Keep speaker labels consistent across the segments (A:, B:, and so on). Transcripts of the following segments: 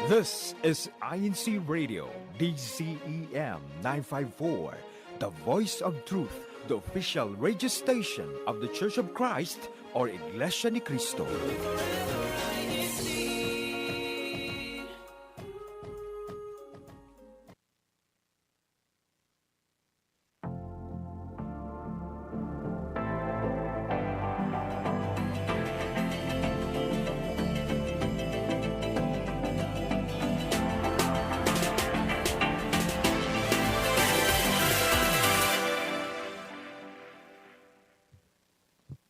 A: This is INCRadio, DCEM 954, the voice of truth, the official radio station of the Church of Christ or Iglesia ni Cristo.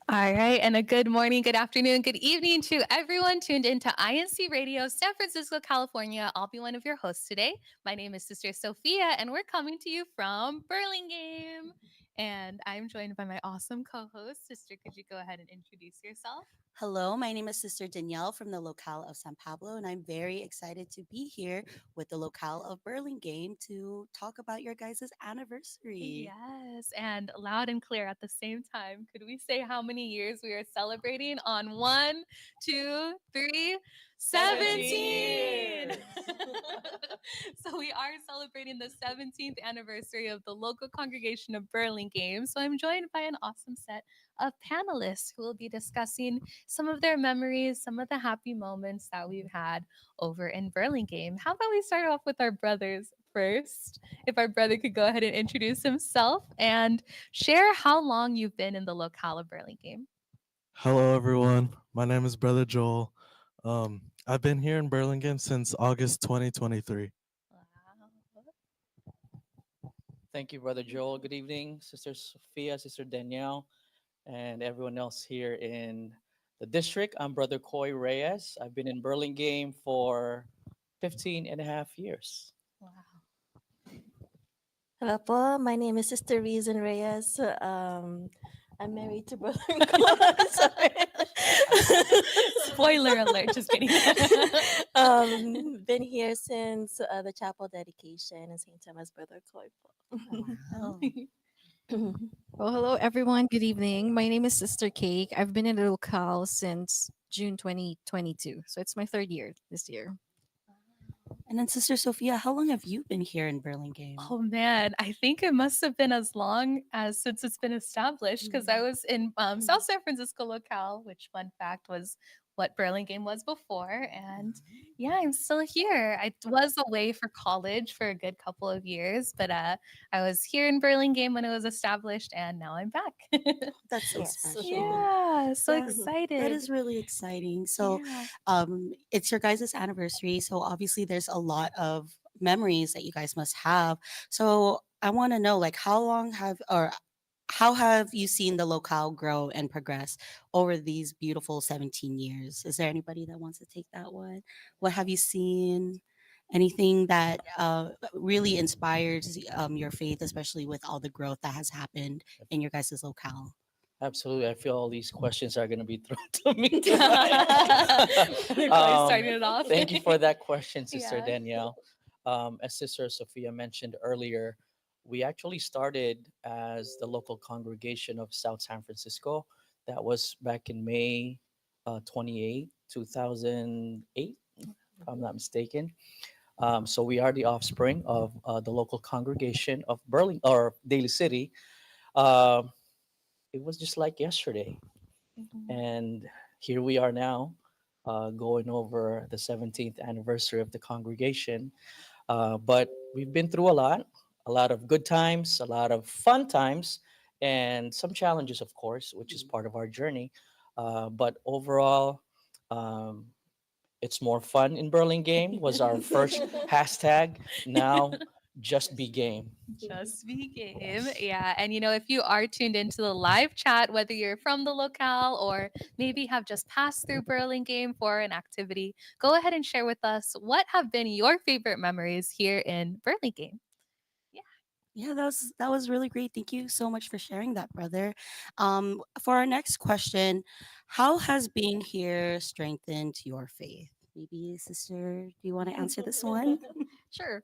B: All right, and a good morning, good afternoon, good evening to everyone tuned into INC Radio, San Francisco, California. I'll be one of your hosts today. My name is Sister Sophia, and we're coming to you from Burlingame. And I'm joined by my awesome co-host. Sister, could you go ahead and introduce yourself?
C: Hello, my name is Sister Danielle from the locale of San Pablo, and I'm very excited to be here with the locale of Burlingame to talk about your guys' anniversary.
B: Yes, and loud and clear at the same time. Could we say how many years we are celebrating on 1, 2, 3, 17? So we are celebrating the 17th anniversary of the local congregation of Burlingame. So I'm joined by an awesome set of panelists who will be discussing some of their memories, some of the happy moments that we've had over in Burlingame. How about we start off with our brothers first? If our brother could go ahead and introduce himself and share how long you've been in the locale of Burlingame.
D: Hello, everyone. My name is Brother Joel. I've been here in Burlingame since August 2023.
E: Thank you, Brother Joel. Good evening, Sister Sophia, Sister Danielle, and everyone else here in the district. I'm Brother Coy Reyes. I've been in Burlingame for 15 and a half years.
B: Wow.
F: Hello po, my name is Sister Reason Reyes. I'm married to Brother Sorry.
B: Spoiler alert, just kidding.
F: Been here since the chapel dedication and St. Thomas Brother Coy po.
B: Oh.
G: Well, hello everyone. Good evening. My name is Sister Cake. I've been in the locale since June 2022. So it's my third year this year.
C: And then, Sister Sophia, how long have you been here in Burlingame?
B: Oh man, I think it must have been as long as since it's been established because I was in South San Francisco locale, which fun fact was what Burlingame was before. And yeah, I'm still here. I was away for college for a good couple of years, but I was here in Burlingame when it was established, and now I'm back.
C: That's so
F: Yes.
C: special.
B: Yeah, so
C: Yeah,
B: excited.
C: That is really exciting. So,
B: Yeah.
C: it's your guys' anniversary. So, obviously, there's a lot of memories that you guys must have. So, I want to know, like, how have you seen the locale grow and progress over these beautiful 17 years? Is there anybody that wants to take that one? What have you seen? Anything that really inspires your faith, especially with all the growth that has happened in your guys' locale?
E: Absolutely. I feel all these questions are going to be thrown to me.
B: They're probably starting it off.
E: Thank you for that question, Sister
B: Yeah.
E: Danielle. As Sister Sophia mentioned earlier, we actually started as the local congregation of South San Francisco. That was back in May 28, 2008, if I'm not mistaken. So we are the offspring of the local congregation of Burlingame or Daly City. Um it was just like yesterday, and here we are now, going over the 17th anniversary of the congregation. But we've been through a lot of good times, a lot of fun times, and some challenges, of course, which is part of our journey. But overall, um, it's more fun in Burlingame was our first hashtag. Now, just be game.
B: Just be game. Yeah. And if you are tuned into the live chat, whether you're from the locale or maybe have just passed through Burlingame for an activity, go ahead and share with us what have been your favorite memories here in Burlingame.
C: Yeah, that was really great. Thank you so much for sharing that, brother. For our next question, how has being here strengthened your faith? Maybe, sister, do you want to answer this one?
G: Sure.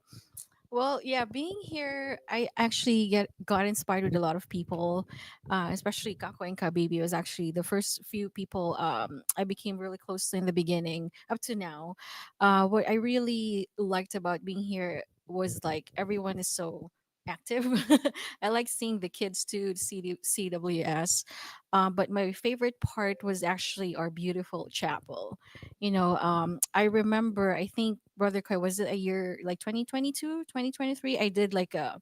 G: Well, yeah, being here, I actually got inspired with a lot of people, especially Kako and Kabibi was actually the first few people I became really close to in the beginning up to now. What I really liked about being here was like everyone is so active. I like seeing the kids too, CWS. But my favorite part was actually our beautiful chapel. I remember, I think Brother Koi, was it a year like 2022, 2023? I did like a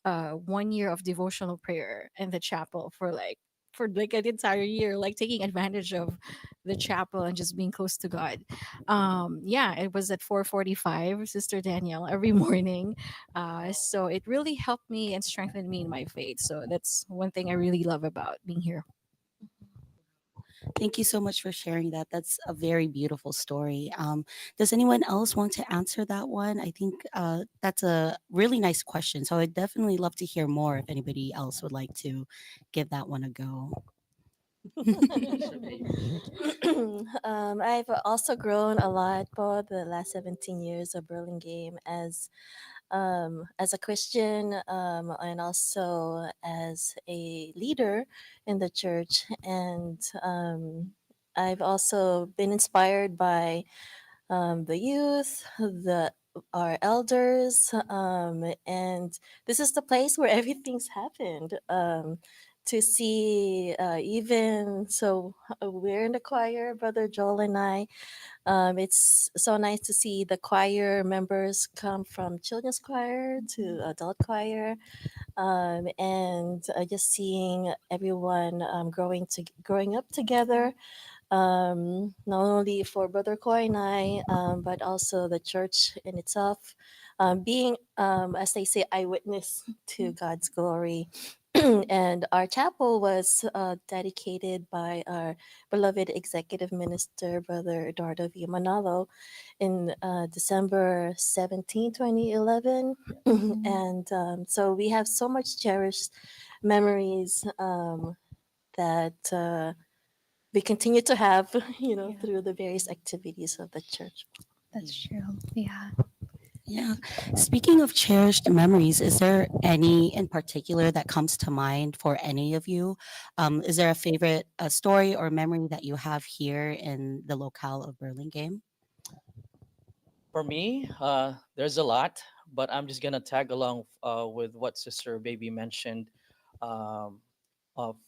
G: 1 year of devotional prayer in the chapel for like an entire year, like taking advantage of the chapel and just being close to God. Yeah, it was at 4:45, Sister Danielle, every morning. So it really helped me and strengthened me in my faith. So that's one thing I really love about being here.
C: Thank you so much for sharing that. That's a very beautiful story. Does anyone else want to answer that one? I think that's a really nice question. So I'd definitely love to hear more if anybody else would like to give that one a go.
F: I've also grown a lot for the last 17 years of Burlingame as a Christian, and also as a leader in the church. And I've also been inspired by the youth, the our elders, and this is the place where everything's happened. To see, even so, we're in the choir, Brother Joel and I. It's so nice to see the choir members come from children's choir to adult choir, and just seeing everyone growing up together, not only for Brother Koi and I, but also the church in itself, being, as they say, eyewitness to God's glory. And our chapel was dedicated by our beloved executive minister, Brother Eduardo V. Manalo, in December 17, 2011. And so we have so much cherished memories that we continue to have,
B: Yeah.
F: through the various activities of the church.
B: That's true. Yeah.
C: Yeah. Speaking of cherished memories, is there any in particular that comes to mind for any of you? Is there a favorite story or memory that you have here in the locale of Burlingame?
E: For me, there's a lot, but I'm just gonna tag along with what Sister Baby mentioned um,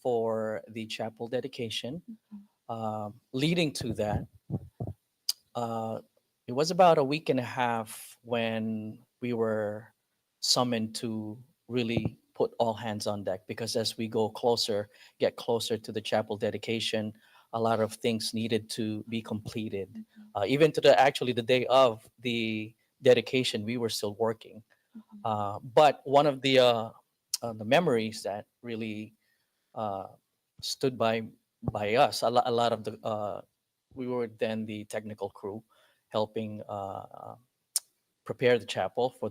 E: for the chapel dedication. Leading to that, uh, it was about a week and a half when we were summoned to really put all hands on deck, because as we get closer to the chapel dedication, a lot of things needed to be completed. Even to the day of the dedication, we were still working. But one of the memories that really uh, stood by us, a lot of the we were then the technical crew helping prepare the chapel for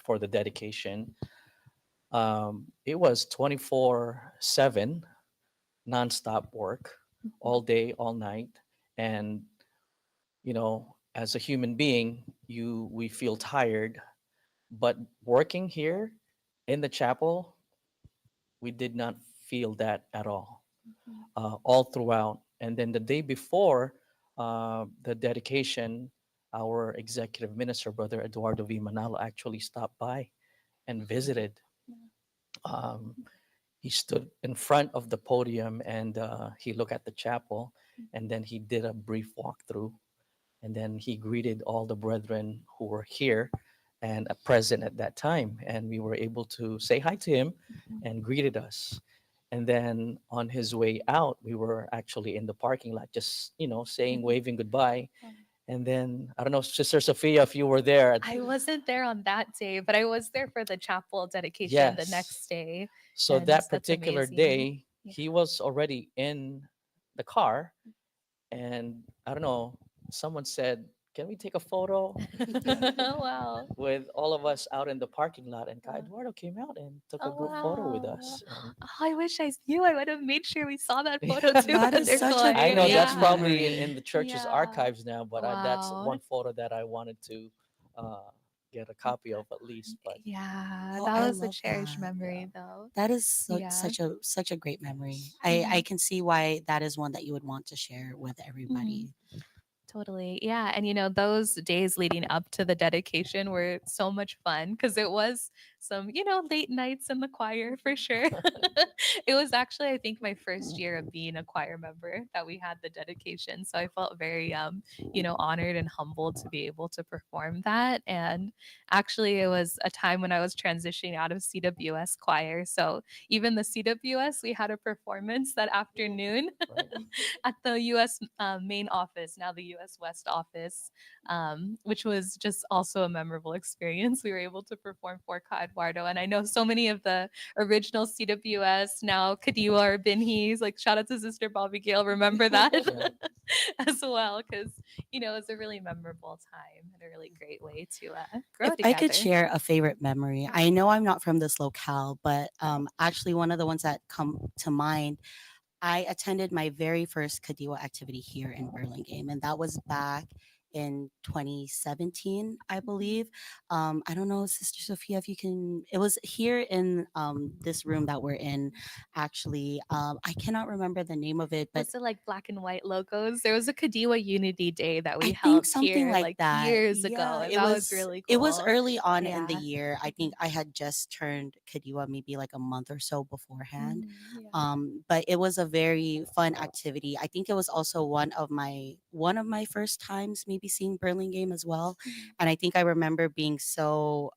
E: for the dedication. It was 24/7 nonstop work, all day, all night, and as a human being, you we feel tired, but working here in the chapel, we did not feel that at all throughout. And then the day before the dedication, our executive minister, Brother Eduardo V. Manalo, actually stopped by and visited. Um, he stood in front of the podium and he looked at the chapel, and then he did a brief walkthrough, and then he greeted all the brethren who were here and present at that time, and we were able to say hi to him and greeted us. And then on his way out, we were actually in the parking lot, just saying, waving goodbye. And then I don't know, Sister Sophia, if you were there.
B: I wasn't there on that day, but I was there for the chapel dedication the
E: Yes.
B: next day.
E: So
B: And
E: that
B: that's
E: particular
B: amazing.
E: day,
B: Yeah.
E: he was already in the car, and I don't know, someone said, "Can we take a photo?"
B: Wow.
E: with all of us out in the parking lot, and Kai Eduardo came out and took a
B: Oh,
E: group photo with
B: wow.
E: us. And
B: Oh, I wish I knew. I would have made sure we saw that photo too.
C: That is
B: Brother
C: such a
E: I
B: Koi.
E: know that's
C: great
B: Yeah.
E: probably
C: memory.
E: in the church's
B: Yeah.
E: archives now, but that's
B: Wow.
E: one photo that I wanted to uh, get a copy of at least. But
B: Yeah,
C: Oh,
B: that
C: I
B: was a
C: love
B: cherished
C: that.
B: memory though.
C: That is
B: Yeah.
C: such a great memory. I
B: Mhm.
C: can see why that is one that you would want to share with
B: Mhm.
C: everybody.
B: Totally. Yeah. And those days leading up to the dedication were so much fun because it was some, late nights in the choir for sure. It was actually, I think, my first year of being a choir member that we had the dedication. So I felt very, honored and humbled to be able to perform that. And actually, it was a time when I was transitioning out of CWS choir. So even the CWS, we had a performance that afternoon
E: right.
B: at the U.S. Main office, now the U.S. West office, which was just also a memorable experience. We were able to perform for Ka Eduardo, and I know so many of the original CWS, now Kadiwa or Binhees, like shout out to Sister Bobby Gale, remember that
E: Yeah.
B: as well, because it was a really memorable time and a really great way to grow
C: If I
B: together.
C: could share a favorite memory, I know I'm not from this locale, but actually one of the ones that come to mind, I attended my very first Kadiwa activity here in Burlingame, and that was back in 2017, I believe. I don't know, Sister Sophia, if you can. It was here in this room that we're in. Actually, I cannot remember the name of it, but
B: Was it like black and white logos? There was a Kadiwa Unity Day that we
C: I think
B: held
C: something
B: here
C: like
B: like
C: that.
B: years ago,
C: Yeah,
B: and that was really
C: it was
B: cool.
C: early on in the
B: Yeah.
C: year. I think I had just turned Kadiwa maybe like a month or so beforehand.
B: Yeah.
C: But it was a very fun activity. I think it was also one of my first times maybe seeing Burlingame as well. And I think I remember being so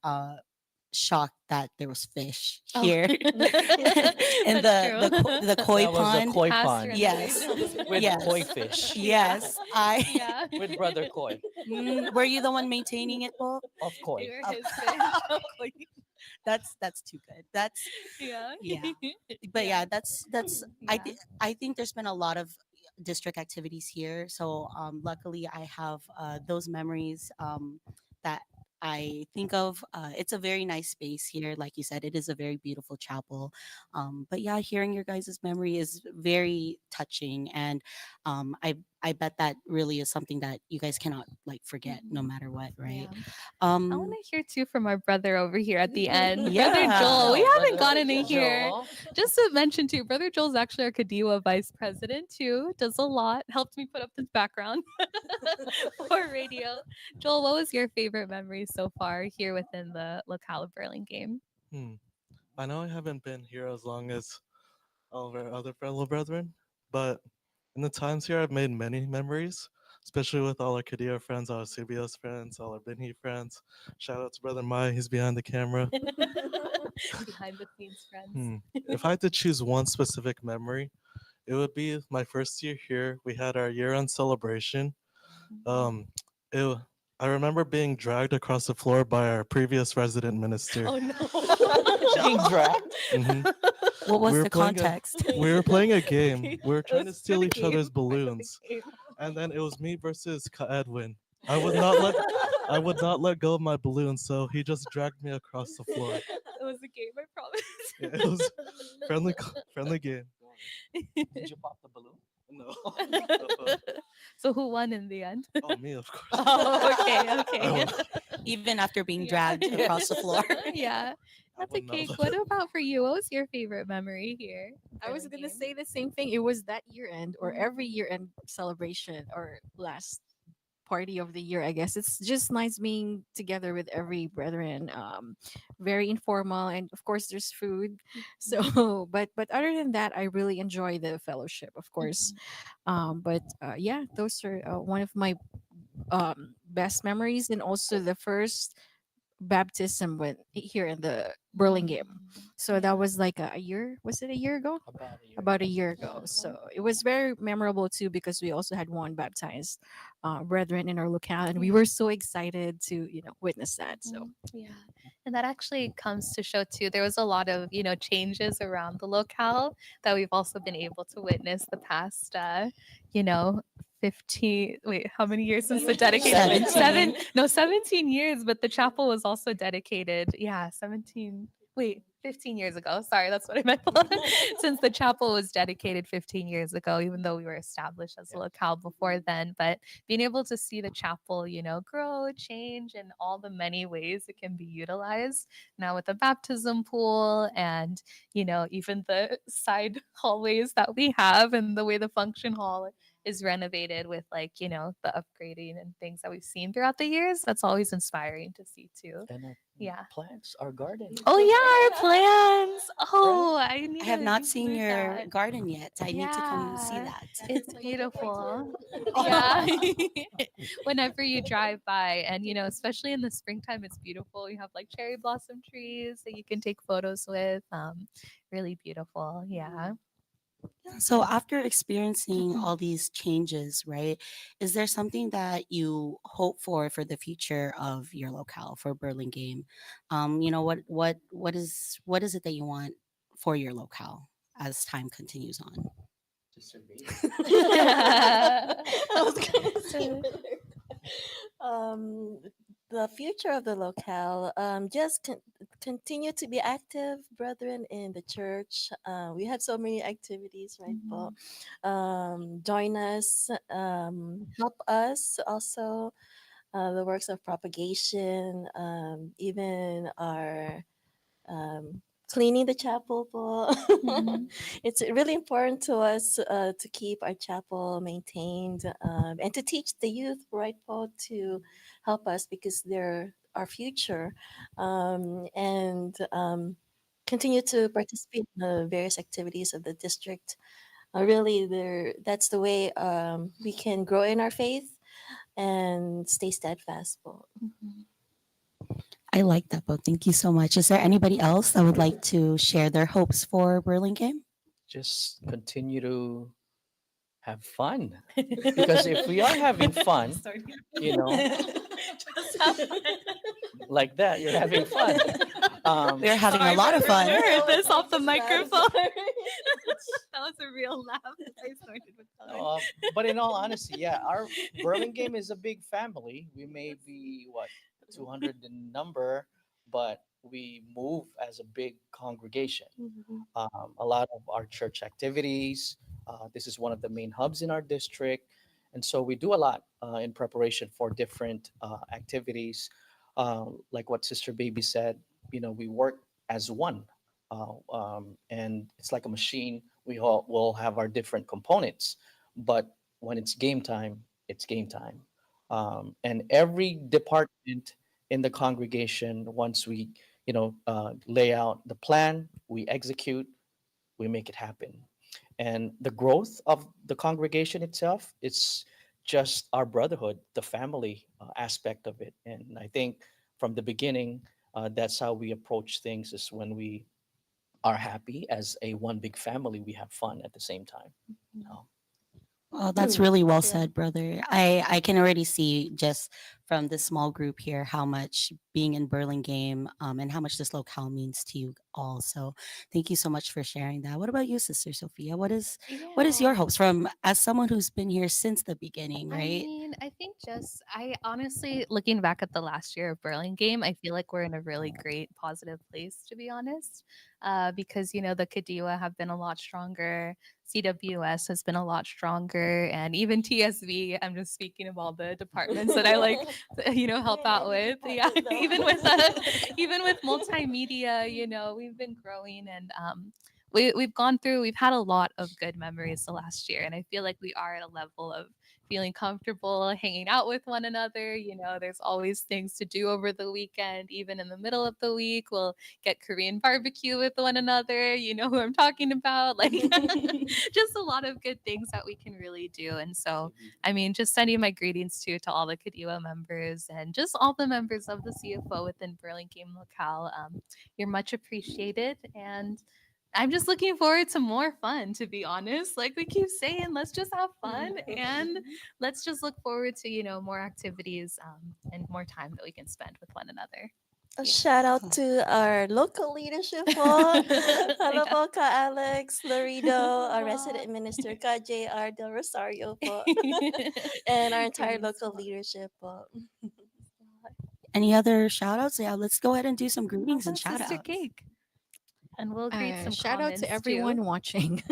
C: shocked that there was fish
B: Oh,
C: here in
B: that's true.
C: the koi
E: That was the
C: pond.
E: koi
B: Past
E: pond
C: Yes,
B: renovations.
E: with
C: yes,
E: koi fish
B: Yeah.
C: yes. I
B: Yeah.
E: with brother koi
C: Were you the one maintaining it, Bo?
E: of
B: They
E: koi.
B: were
C: Oh,
B: his fish. Oh,
C: that's too good. That's
B: yeah.
C: yeah. But
B: Yeah.
C: yeah, that's
B: Yeah.
C: I think there's been a lot of district activities here. So luckily I have those memories that I think of. It's a very nice space here. Like you said, it is a very beautiful chapel. But yeah, hearing your guys' memory is very touching, and I bet that really is something that you guys cannot like forget no
B: Mhm.
C: matter what, right?
B: Yeah. I want
C: Um,
B: to hear too from our brother over here at the end, Brother
C: yeah.
B: Joel. We
E: Oh,
B: haven't
E: brother
B: gotten to hear.
E: Joel.
B: Just to mention too, Brother Joel's actually our Kadiwa vice president too. Does a lot. Helped me put up this background for radio. Joel, what was your favorite memory so far here within the locale of Burlingame?
D: Hmm. I know I haven't been here as long as all of our other fellow brethren, but in the times here, I've made many memories, especially with all our Kadia friends, all our CBS friends, all our Benhi friends. Shout out to Brother Mai, he's behind the camera.
B: Behind the scenes friends.
D: If I had to choose one specific memory, it would be my first year here. We had our year-end celebration. Um, it, wa- I remember being dragged across the floor by our previous resident minister.
B: Oh no.
E: Being dragged.
D: Mhm.
C: What was
D: We were
C: the
D: playing a-
C: context?
D: We were playing a game.
B: Okay,
D: We were
B: it
D: trying to
B: was for
D: steal
B: the
D: each other's
B: game, part of the
D: balloons,
B: game.
D: and then it was me versus Edwin. I would not let I would not let go of my balloon, so he just dragged me across the floor.
B: It was a game, I promise.
D: Yeah, it was friendly game.
E: Did you pop the balloon?
D: No.
B: So who won in the end?
D: Oh, me, of course.
B: Oh, okay,
D: I
B: okay.
D: won.
C: Even after being
B: Yeah.
C: dragged across the floor.
B: Yeah,
D: I
B: that's
D: would not
B: okay.
D: let
B: What about for you? What was your favorite memory here?
G: I was gonna
B: Burlingame?
G: say the same thing. It was that year end or
B: Mhm.
G: every year end celebration or last party of the year, I guess. It's just nice being together with every brethren. Very informal, and of course there's food. So but other than that, I really enjoy the fellowship, of course. But yeah, those are one of my best memories, and also the first baptism when here in the Burlingame. So that was like a year. Was it a year ago?
E: About a year.
G: About a year ago. So it was very memorable too because we also had one baptized brethren in our locale, and we were so excited to witness that. So
B: Yeah. And that actually comes to show too, there was a lot of, changes around the locale that we've also been able to witness the past, you know, 15, wait, how many years since the dedication?
C: 17.
B: 17 years, but the chapel was also dedicated. Yeah, 17. Wait, 15 years ago. Sorry, that's what I meant. Since the chapel was dedicated 15 years ago, even though we were established as a locale before then. But being able to see the chapel, grow, change, and all the many ways it can be utilized now with the baptism pool and, even the side hallways that we have and the way the function hall is renovated with the upgrading and things that we've seen throughout the years. That's always inspiring to see too.
E: And our
B: Yeah.
E: plants, our garden.
B: Oh yeah, our plans.
E: Right?
B: Oh, I need
C: I
B: to
C: have not seen
B: include
C: your
B: that.
C: garden yet. I need to come see
B: Yeah,
C: that.
B: it's beautiful. Yeah. Whenever you drive by, and especially in the springtime, it's beautiful. You have like cherry blossom trees that you can take photos with. Really beautiful. Yeah.
C: So after experiencing all these changes, right, is there something that you hope for the future of your locale for Burlingame? What is it that you want for your locale as time continues on?
E: Sister Baby.
F: I was gonna say um, the future of the locale. Just continue to be active, brethren, in the church. We have so many activities, right, Paul? Join us. Help us also. The works of propagation, even our cleaning the chapel. Po.
B: Mhm.
F: It's really important to us to keep our chapel maintained and to teach the youth, right, Paul, to help us because they're our future, and continue to participate in the various activities of the district. Really, that's the way we can grow in our faith and stay steadfast, Paul.
B: Mhm.
C: I like that book. Thank you so much. Is there anybody else that would like to share their hopes for Burlingame?
E: Just continue to have fun. Because if we are having fun, you know,
B: Just have fun.
E: like that, you're having fun.
C: We're having a
B: Sorry
C: lot
B: for
C: of fun.
B: everyone who heard this off the
F: Just
B: microphone.
F: sorry.
B: That was a real laugh. I snorted with
E: No,
B: color.
E: but in all honesty, yeah, our Burlingame is a big family. We may be what 200 in number, but we move as a big congregation.
F: Mhm.
E: A lot of our church activities. This is one of the main hubs in our district, and so we do a lot in preparation for different activities. Like what Sister Baby said, we work as one, and it's like a machine. We all will have our different components, but when it's game time, it's game time. And every department in the congregation, once we lay out the plan, we execute, we make it happen. And the growth of the congregation itself, it's just our brotherhood, the family aspect of it. And I think from the beginning, that's how we approach things, is when we are happy as a one big family, we have fun at the same time. So,
C: Oh, that's really well
F: Yeah.
C: said, brother. I can already see just from this small group here how much being in Burlingame and how much this locale means to you all. So thank you so much for sharing that. What about you, Sister Sophia? What is your
B: Yeah.
C: hopes from as someone who's been here since the beginning,
B: I
C: right?
B: mean, I think I honestly, looking back at the last year of Burlingame, I feel like we're in a really great, positive place, to be honest. Because, the Kadiwa have been a lot stronger, CWS has been a lot stronger, and even TSV, I'm just speaking of all the departments that I like, help out with. Yeah, even with multimedia, we've been growing and we've had a lot of good memories the last year, and I feel like we are at a level of feeling comfortable hanging out with one another. There's always things to do over the weekend. Even in the middle of the week, we'll get Korean barbecue with one another. You know who I'm talking about. Like, just a lot of good things that we can really do. And so, I mean, just sending my greetings to all the Kadiwa members and just all the members of the CFO within Burlingame Locale. You're much appreciated. And I'm just looking forward to more fun, to be honest. Like we keep saying, let's just have fun and let's just look forward to, more activities and more time that we can spend with one another.
F: A
B: Yeah.
F: shout out to our local leadership po. Hello
B: Yeah.
F: po, Ka Alex, Lorido, our resident minister, Ka JR Del Rosario po, and our entire
B: Thanks.
F: local leadership po.
C: Any other shout outs? Yeah, let's go ahead and do some greetings and shout
B: Sister
C: outs.
B: Cake. And we'll greet some
G: Shout out to
B: comments
G: everyone
B: too.
G: watching.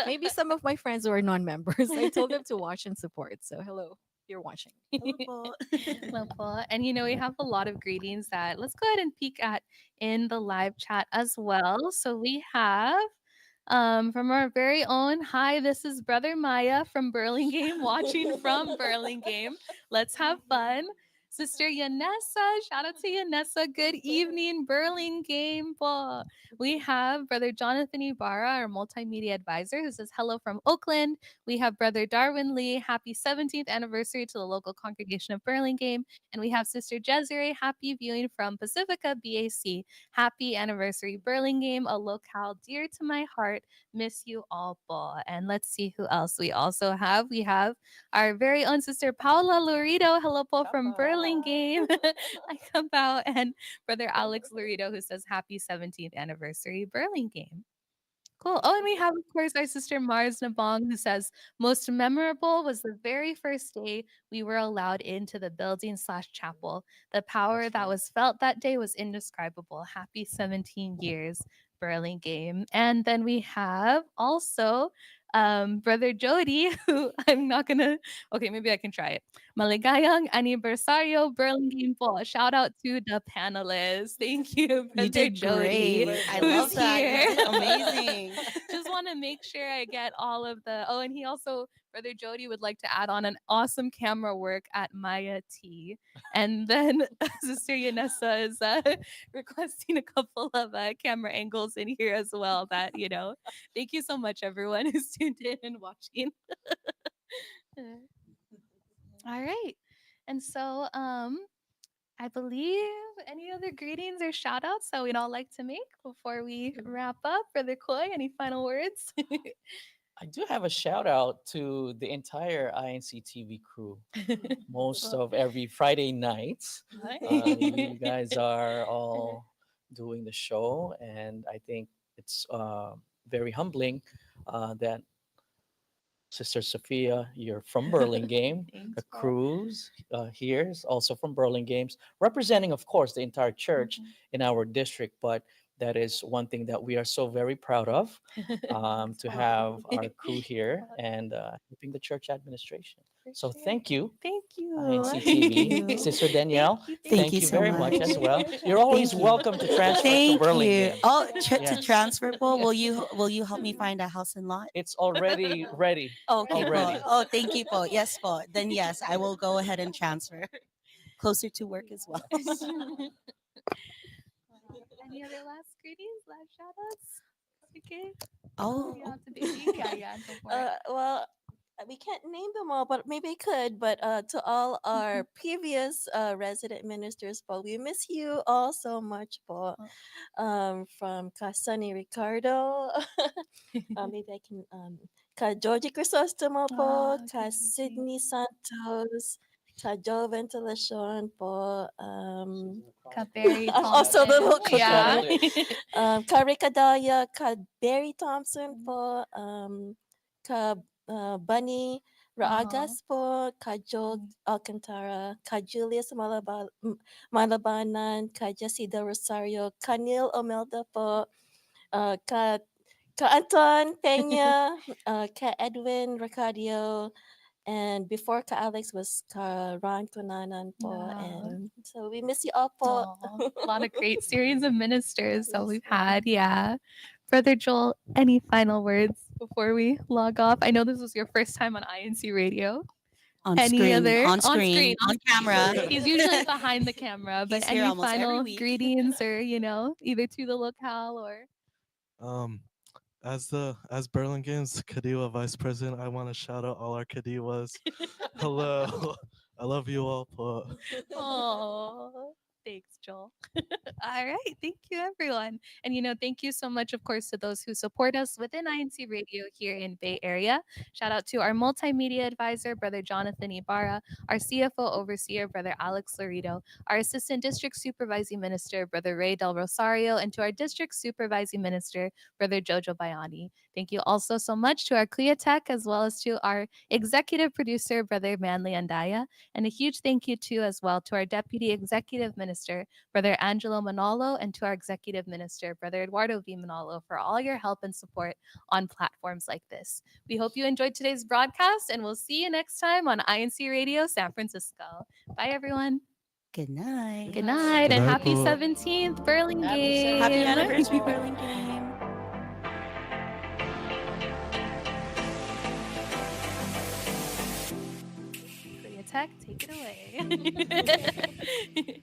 G: Maybe some of my friends who are non-members. I told them to watch and support. So hello, you're watching.
C: Hello po.
B: Well, Paul, and we have a lot of greetings that let's go ahead and peek at in the live chat as well. So we have from our very own, hi, this is Brother Maya from Burlingame, watching from Burlingame. Let's have fun. Sister Yanessa, shout out to Yanessa. Good evening, Burlingame po. We have Brother Jonathan Ibarra, our multimedia advisor, who says hello from Oakland. We have Brother Darwin Lee, happy 17th anniversary to the local congregation of Burlingame. And we have Sister Desiree, happy viewing from Pacifica BAC. Happy anniversary, Burlingame, a locale dear to my heart. Miss you all, po. And let's see who else we also have. We have our very own Sister Paula Lurido. Hello, po, from Burlingame. I come out. And Brother Alex Lurido, who says happy 17th anniversary, Burlingame. Cool. Oh, and we have, of course, our sister Mars Nabong, who says, most memorable was the very first day we were allowed into the building slash chapel. The power that was felt that day was indescribable. Happy 17 years, Burlingame. And then we have also Brother Jody, who I'm not going to, okay, maybe I can try it. Maligayang aniversario, Burlingame po. Shout out to the panelists. Thank you,
C: You
B: Brother
C: did
B: Jody.
C: great. I
B: who's
C: love that.
B: here.
C: You did amazing.
B: Just want to make sure I get all of the. Oh, and he also, Brother Jody, would like to add on an awesome camera work at Maya T. And then Sister Yanessa is requesting a couple of camera angles in here as well. That, thank you so much, everyone who's tuned in and watching. All right. And so, I believe any other greetings or shout outs that we'd all like to make before we wrap up? Brother Coy, any final words?
E: I do have a shout out to the entire INC TV crew. Most of every Friday nights, you guys are all doing the show, and I think it's very humbling that Sister Sophia, you're from Burlingame.
B: Thanks,
E: The
B: Paul.
E: crews here is also from Burlingame, representing, of course, the entire church in our district. But that is one thing that we are so very proud of to have our crew here and helping the church administration. So thank you,
B: Thank you.
E: INCTV.
C: you.
E: Sister Danielle,
C: Thank you
E: you
C: so
E: very much
C: much.
E: as well. You're always
C: Thank you.
E: welcome to transfer to
C: Thank you.
E: Burlingame.
C: Oh, to
E: Yes.
C: transfer, Paul, will you help me find a house and lot?
E: It's already ready.
C: Okay, Paul.
E: Already.
C: Oh, thank you, Paul. Yes, Paul. Then yes, I will go ahead and transfer closer to work as well.
B: Any other last greetings, last shout outs? Okay.
C: Oh,
B: You have to be. Yeah, go for it.
F: Well, we can't name them all, but maybe I could. But to all our previous resident ministers, Paul, we miss you all so much, Paul. From Kasani Ricardo, maybe I can. Ka Georgie Crisostomo po, ka Sydney Santos, ka Joe Ventilacion po,
B: Barry
F: I'm also the
B: Thompson.
F: local
B: Yeah.
F: ka Rika Dahlia, ka Barry Thompson po, ka Bunny Raagas po, ka Joe Alcantara, ka Julius Malabanan, ka Jesse Del Rosario, ka Neil Omelda po, ka Anton Peña, ka Edwin Ricardio, and before ka Alex was ka Ron Kunanan po.
B: Wow.
F: And so we miss you all po.
B: Aw, a lot of great series of ministers that we've had. Yeah. Brother Joel, any final words before we log off? I know this was your first time on INC Radio.
C: on
B: Any
C: screen,
B: other
C: on screen, on camera.
B: He's usually behind the camera, but
C: He's here
B: any
C: almost every
B: final
C: week.
B: greetings or either to the locale or
D: As Burlingame's Kadiwa vice president, I want to shout out all our Kadiwas. Hello, I love you all.
B: oh, thanks, Joel. All right. Thank you, everyone. And, thank you so much, of course, to those who support us within INC Radio here in Bay Area. Shout out to our multimedia advisor, Brother Jonathan Ibarra, our CFO overseer, Brother Alex Laredo, our assistant district supervising minister, Brother Ray Del Rosario, and to our district supervising minister, Brother Jojo Bayani. Thank you also so much to our CLIA Tech, as well as to our executive producer, Brother Manly Andaya. And a huge thank you, too, as well, to our deputy executive minister, Brother Angelo Manalo, and to our executive minister, Brother Eduardo V. Manalo, for all your help and support on platforms like this. We hope you enjoyed today's broadcast, and we'll see you next time on INC Radio San Francisco. Bye, everyone.
C: Good night.
B: Good night,
D: Good
B: and
D: night
B: happy
D: po.
B: 17th Burlingame.
C: Happy anniversary, Burlingame.
B: Korea Tech, take it away.